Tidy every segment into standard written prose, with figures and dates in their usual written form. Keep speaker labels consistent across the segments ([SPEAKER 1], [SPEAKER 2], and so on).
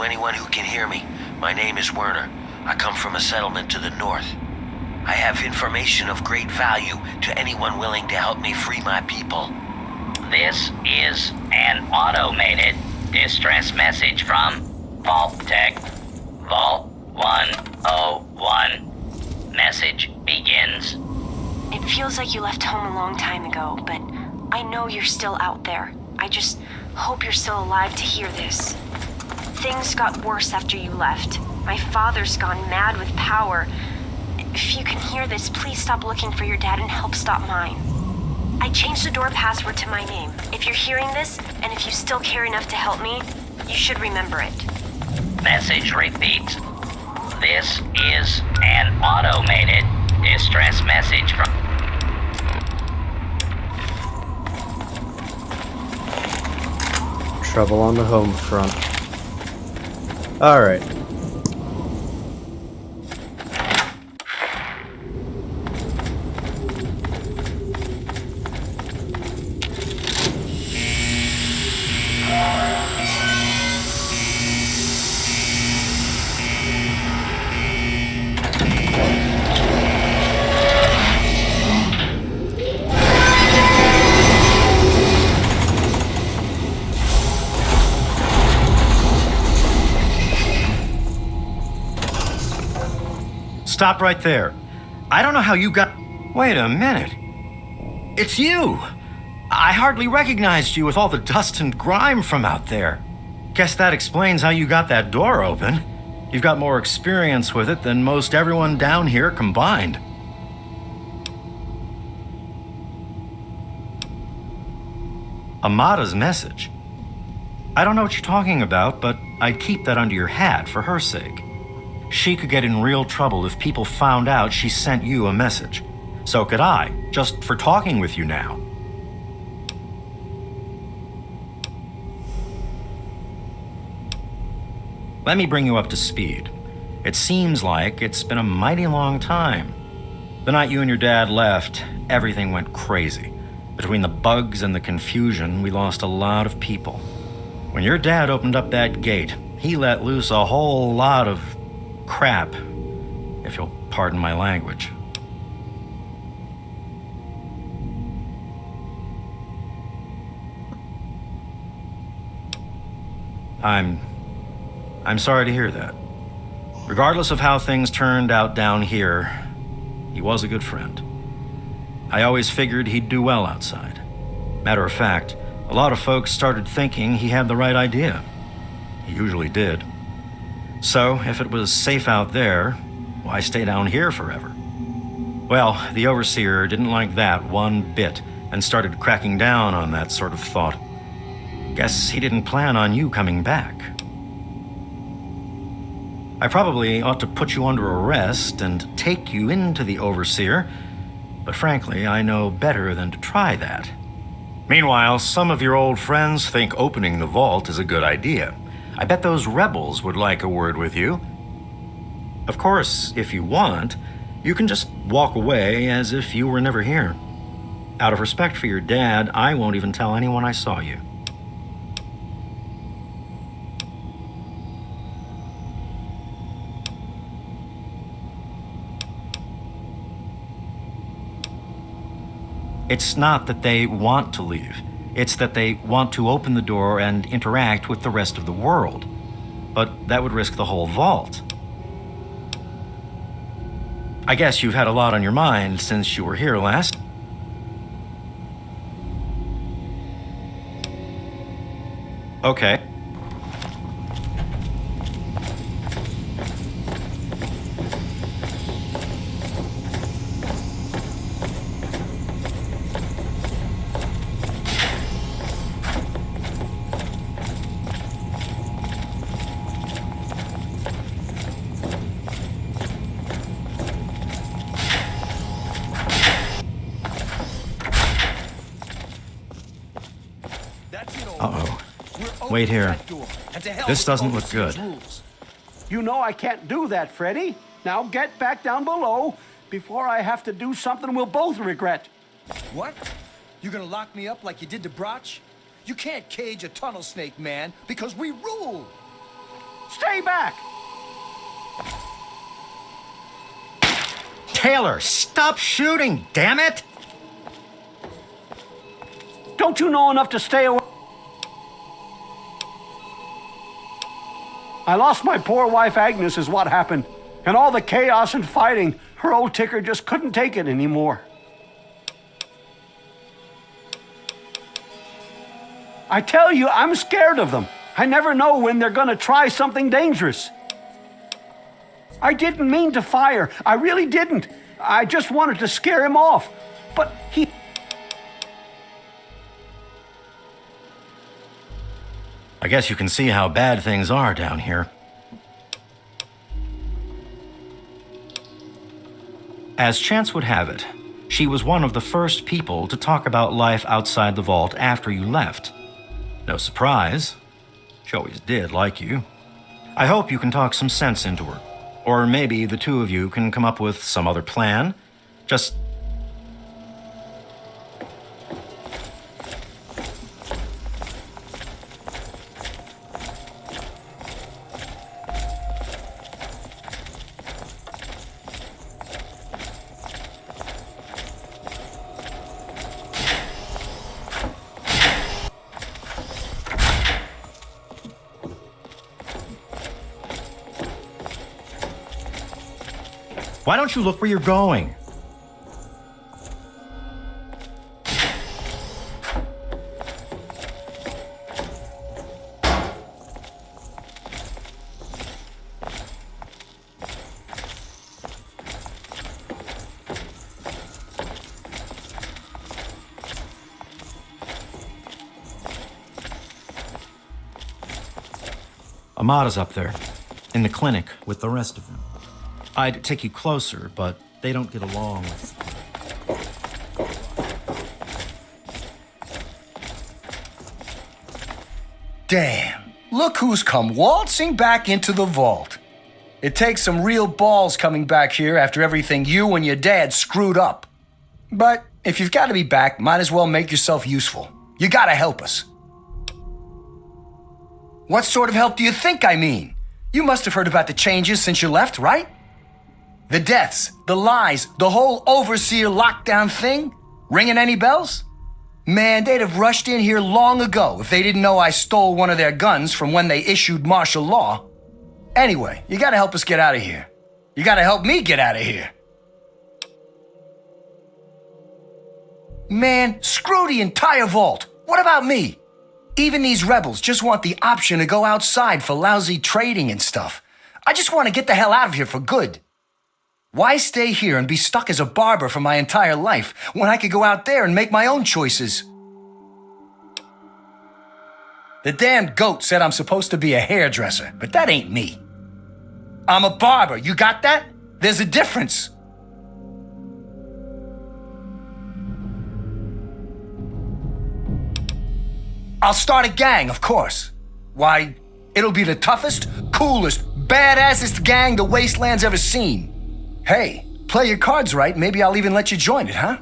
[SPEAKER 1] anyone who can hear me. My name is Werner. I come from a settlement to the north. I have information of great value to anyone willing to help me free my people.
[SPEAKER 2] This is an automated distress message from Vault Tech. Vault 101. Message begins.
[SPEAKER 3] It feels like you left home a long time ago, but I know you're still out there. I just hope you're still alive to hear this. Things got worse after you left. My father's gone mad with power. If you can hear this, please stop looking for your dad and help stop mine. I changed the door password to my name. If you're hearing this, and if you still care enough to help me, you should remember it.
[SPEAKER 2] Message repeats. This is an automated distress message from...
[SPEAKER 4] Trouble on the home front. Alright.
[SPEAKER 5] Stop right there. I don't know how you got... Wait a minute. It's you! I hardly recognized you with all the dust and grime from out there. Guess that explains how you got that door open. You've got more experience with it than most everyone down here combined. Amada's message. I don't know what you're talking about, but I'd keep that under your hat for her sake. She could get in real trouble if people found out she sent you a message. So could I, just for talking with you now. Let me bring you up to speed. It seems like it's been a mighty long time. The night you and your dad left, everything went crazy. Between the bugs and the confusion, we lost a lot of people. When your dad opened up that gate, he let loose a whole lot of crap, if you'll pardon my language. I'm sorry to hear that. Regardless of how things turned out down here, he was a good friend. I always figured he'd do well outside. Matter of fact, a lot of folks started thinking he had the right idea. He usually did. So, if it was safe out there, why stay down here forever? Well, the Overseer didn't like that one bit and started cracking down on that sort of thought. Guess he didn't plan on you coming back. I probably ought to put you under arrest and take you into the Overseer, but frankly, I know better than to try that. Meanwhile, some of your old friends think opening the vault is a good idea. I bet those rebels would like a word with you. Of course, if you want, you can just walk away as if you were never here. Out of respect for your dad, I won't even tell anyone I saw you. It's not that they want to leave. It's that they want to open the door and interact with the rest of the world. But that would risk the whole vault. I guess you've had a lot on your mind since you were here last. Okay. Uh-oh. Wait here. This doesn't look good.
[SPEAKER 6] You know I can't do that, Freddy. Now get back down below before I have to do something we'll both regret.
[SPEAKER 7] What? You gonna lock me up like you did to Broch? You can't cage a tunnel snake, man, because we rule!
[SPEAKER 6] Stay back!
[SPEAKER 5] Taylor, stop shooting, damn it!
[SPEAKER 6] Don't you know enough to stay away? I lost my poor wife Agnes is what happened. And all the chaos and fighting, her old ticker just couldn't take it anymore. I tell you, I'm scared of them. I never know when they're gonna try something dangerous. I didn't mean to fire. I really didn't. I just wanted to scare him off. But he...
[SPEAKER 5] I guess you can see how bad things are down here. As chance would have it, she was one of the first people to talk about life outside the vault after you left. No surprise. She always did like you. I hope you can talk some sense into her. Or maybe the two of you can come up with some other plan. Just... Why don't you look where you're going? Amada's up there, in the clinic with the rest of them. I'd take you closer, but they don't get along with...
[SPEAKER 7] Damn. Look who's come waltzing back into the vault. It takes some real balls coming back here after everything you and your dad screwed up. But if you've got to be back, might as well make yourself useful. You gotta help us. What sort of help do you think I mean? You must have heard about the changes since you left, right? The deaths, the lies, the whole overseer lockdown thing? Ringing any bells? Man, they'd have rushed in here long ago if they didn't know I stole one of their guns from when they issued martial law. Anyway, you gotta help us get out of here. You gotta help me get out of here. Man, screw the entire vault. What about me? Even these rebels just want the option to go outside for lousy trading and stuff. I just want to get the hell out of here for good. Why stay here and be stuck as a barber for my entire life when I could go out there and make my own choices? The damn goat said I'm supposed to be a hairdresser, but that ain't me. I'm a barber, you got that? There's a difference. I'll start a gang, of course. Why, it'll be the toughest, coolest, badassest gang the Wasteland's ever seen. Hey, play your cards right, maybe I'll even let you join it, huh?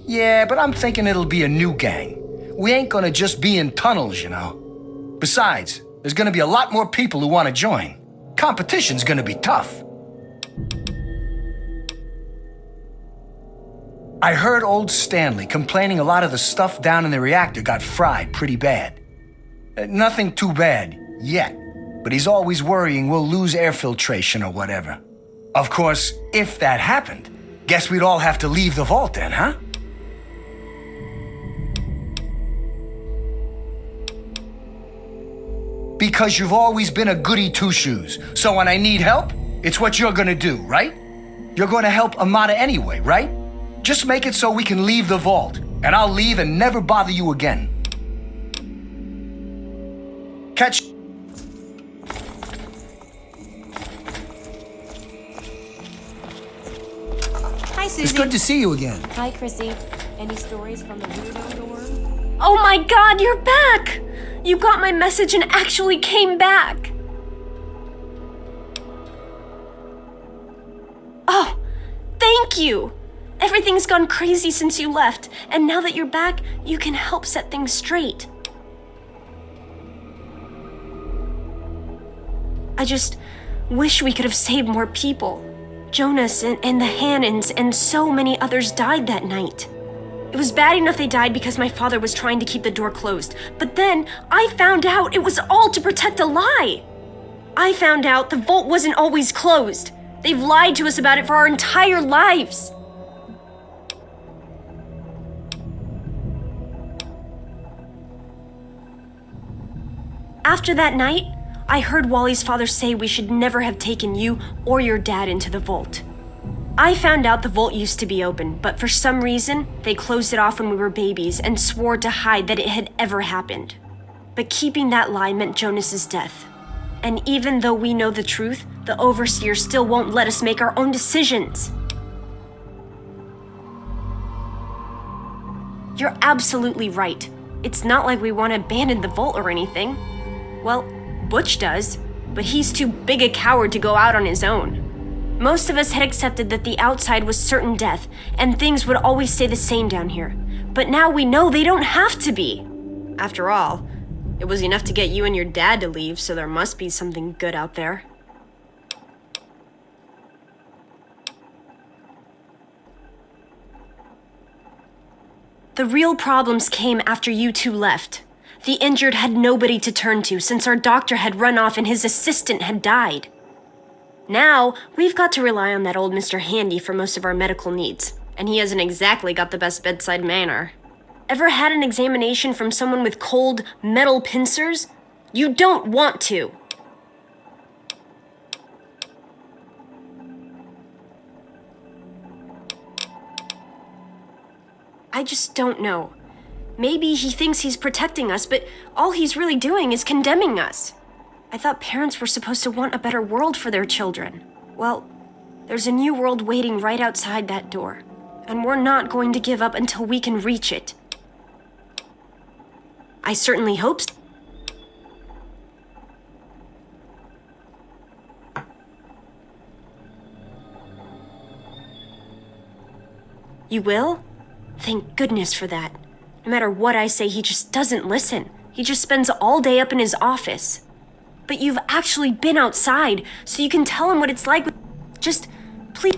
[SPEAKER 7] Yeah, but I'm thinking it'll be a new gang. We ain't gonna just be in tunnels, you know. Besides, there's gonna be a lot more people who wanna join. Competition's gonna be tough. I heard old Stanley complaining a lot of the stuff down in the reactor got fried pretty bad. Nothing too bad, yet. But he's always worrying we'll lose air filtration or whatever. Of course, if that happened, guess we'd all have to leave the vault then, huh? Because you've always been a goody two-shoes, so when I need help, it's what you're gonna do, right? You're gonna help Amada anyway, right? Just make it so we can leave the vault, and I'll leave and never bother you again. Catch...
[SPEAKER 4] Hi, Susie.
[SPEAKER 7] It's good to see you again.
[SPEAKER 4] Hi, Chrissy. Any stories from the weirdo dorm?
[SPEAKER 3] Oh my god, you're back! You got my message and actually came back! Oh, thank you! Everything's gone crazy since you left, and now that you're back, you can help set things straight. I just wish we could have saved more people. Jonas and the Hannons and so many others died that night. It was bad enough they died because my father was trying to keep the door closed, but then I found out it was all to protect a lie. I found out the vault wasn't always closed. They've lied to us about it for our entire lives. After that night, I heard Wally's father say we should never have taken you or your dad into the vault. I found out the vault used to be open, but for some reason, they closed it off when we were babies and swore to hide that it had ever happened. But keeping that lie meant Jonas's death. And even though we know the truth, the Overseer still won't let us make our own decisions. You're absolutely right. It's not like we want to abandon the vault or anything. Well, Butch does, but he's too big a coward to go out on his own. Most of us had accepted that the outside was certain death, and things would always stay the same down here. But now we know they don't have to be. After all, it was enough to get you and your dad to leave, so there must be something good out there. The real problems came after you two left. The injured had nobody to turn to since our doctor had run off and his assistant had died. Now, we've got to rely on that old Mr. Handy for most of our medical needs, and he hasn't exactly got the best bedside manner. Ever had an examination from someone with cold, metal pincers? You don't want to. I just don't know. Maybe he thinks he's protecting us, but all he's really doing is condemning us. I thought parents were supposed to want a better world for their children. Well, there's a new world waiting right outside that door, and we're not going to give up until we can reach it. I certainly hope so. You will? Thank goodness for that. No matter what I say, he just doesn't listen. He just spends all day up in his office. But you've actually been outside, so you can tell him what it's like. Just, please.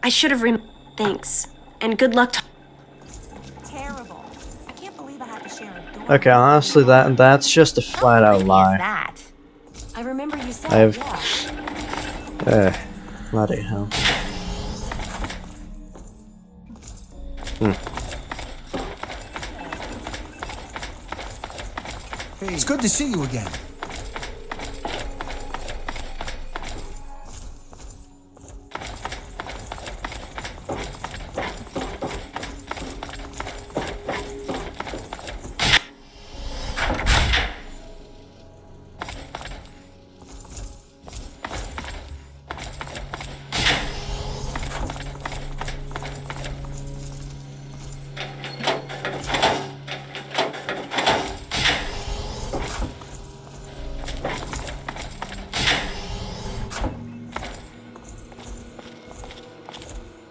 [SPEAKER 3] I should have Thanks, and good luck.
[SPEAKER 4] Terrible. I can't believe I have to share a door.
[SPEAKER 8] Okay, honestly, that's just a flat out lie.
[SPEAKER 4] That? I remember you said, yeah.
[SPEAKER 8] Bloody hell.
[SPEAKER 9] Hey, it's good to see you again.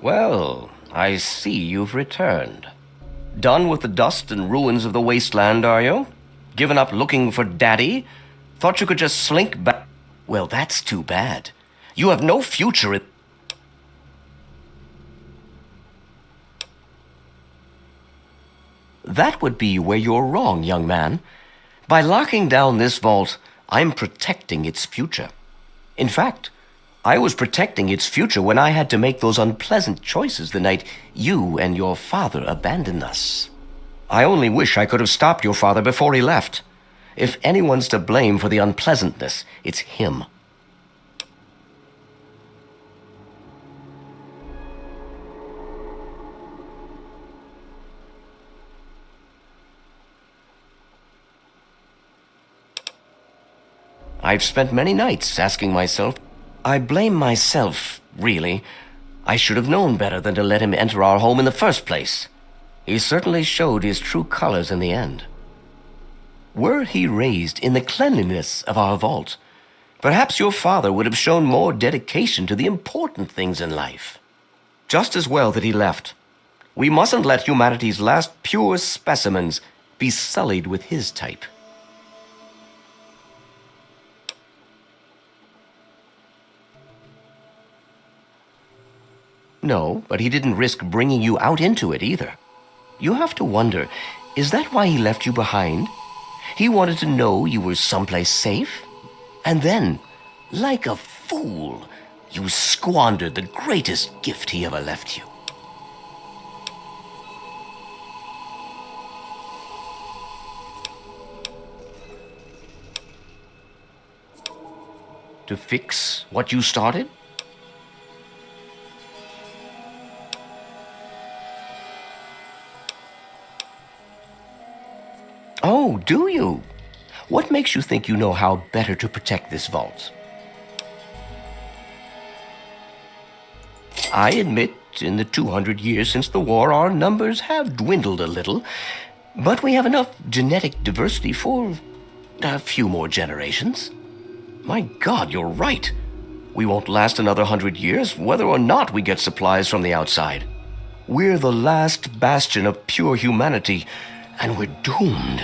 [SPEAKER 1] Well, I see you've returned. Done with the dust and ruins of the wasteland, are you? Given up looking for Daddy? Thought you could just slink back? Well, that's too bad. You have no future in... That would be where you're wrong, young man. By locking down this vault, I'm protecting its future. In fact, I was protecting its future when I had to make those unpleasant choices the night you and your father abandoned us. I only wish I could have stopped your father before he left. If anyone's to blame for the unpleasantness, it's him. I've spent many nights asking myself, I blame myself, really. I should have known better than to let him enter our home in the first place. He certainly showed his true colors in the end. Were he raised in the cleanliness of our vault, perhaps your father would have shown more dedication to the important things in life. Just as well that he left. We mustn't let humanity's last pure specimens be sullied with his type. No, but he didn't risk bringing you out into it either. You have to wonder, is that why he left you behind? He wanted to know you were someplace safe? And then, like a fool, you squandered the greatest gift he ever left you. To fix what you started? Oh, do you? What makes you think you know how better to protect this vault? I admit, in the 200 years since the war, our numbers have dwindled a little, but we have enough genetic diversity for a few more generations. My God, you're right. We won't last another 100 years, whether or not we get supplies from the outside. We're the last bastion of pure humanity, and we're doomed.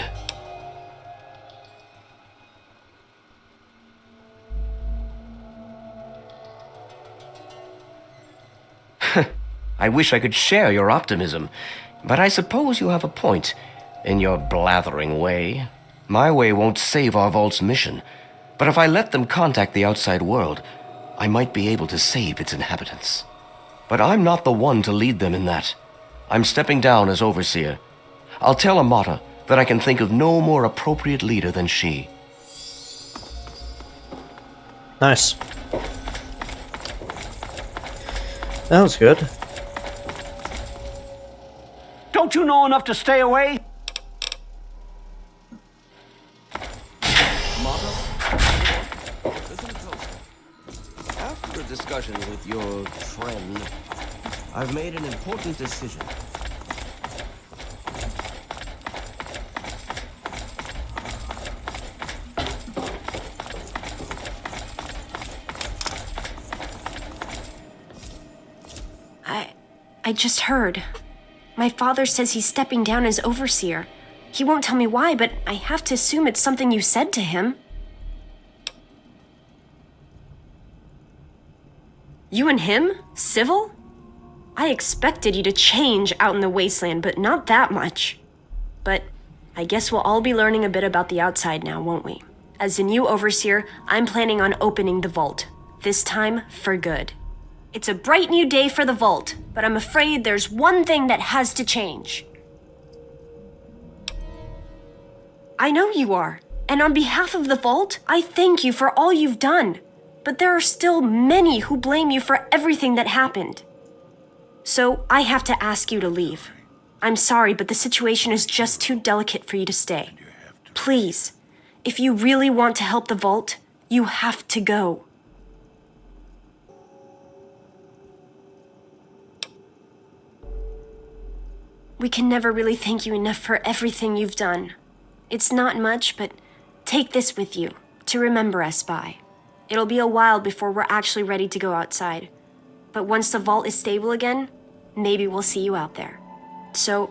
[SPEAKER 1] I wish I could share your optimism, but I suppose you have a point in your blathering way. My way won't save our vault's mission, but if I let them contact the outside world, I might be able to save its inhabitants. But I'm not the one to lead them in that. I'm stepping down as overseer. I'll tell Amata that I can think of no more appropriate leader than she.
[SPEAKER 8] Nice. That was good.
[SPEAKER 6] Don't you know enough to stay away?
[SPEAKER 1] After a discussion with your friend, I've made an important decision.
[SPEAKER 3] I just heard. My father says he's stepping down as overseer. He won't tell me why, but I have to assume it's something you said to him. You and him? Civil? I expected you to change out in the wasteland, but not that much. But I guess we'll all be learning a bit about the outside now, won't we? As the new overseer, I'm planning on opening the vault. This time, for good. It's a bright new day for the vault, but I'm afraid there's one thing that has to change. I know you are, and on behalf of the vault, I thank you for all you've done. But there are still many who blame you for everything that happened. So I have to ask you to leave. I'm sorry, but the situation is just too delicate for you to stay. Please, if you really want to help the vault, you have to go. We can never really thank you enough for everything you've done. It's not much, but take this with you to remember us by. It'll be a while before we're actually ready to go outside. But once the vault is stable again, maybe we'll see you out there. So,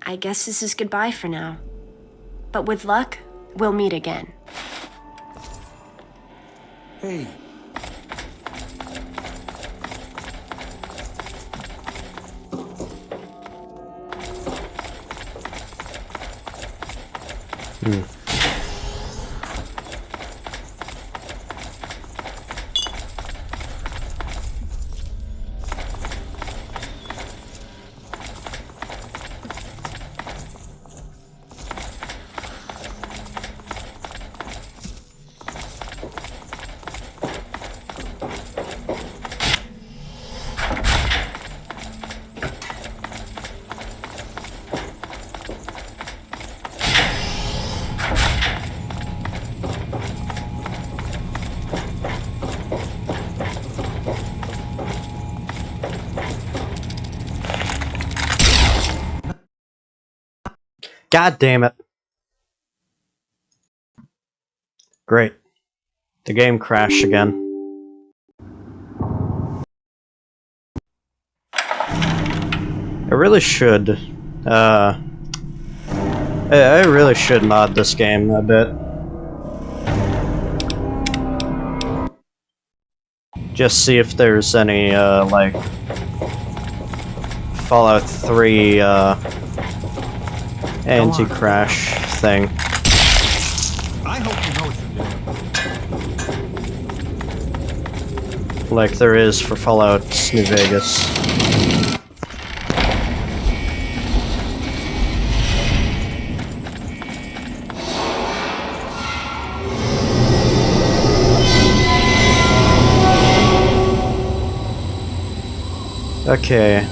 [SPEAKER 3] I guess this is goodbye for now. But with luck, we'll meet again.
[SPEAKER 9] Hey.
[SPEAKER 8] God damn it. Great. The game crashed again. There really should, I really should mod this game a bit. Just see if there's any, like, Fallout 3, anti-crash thing.
[SPEAKER 9] I hope you know what you're doing.
[SPEAKER 8] Like there is for Fallout New Vegas. Okay.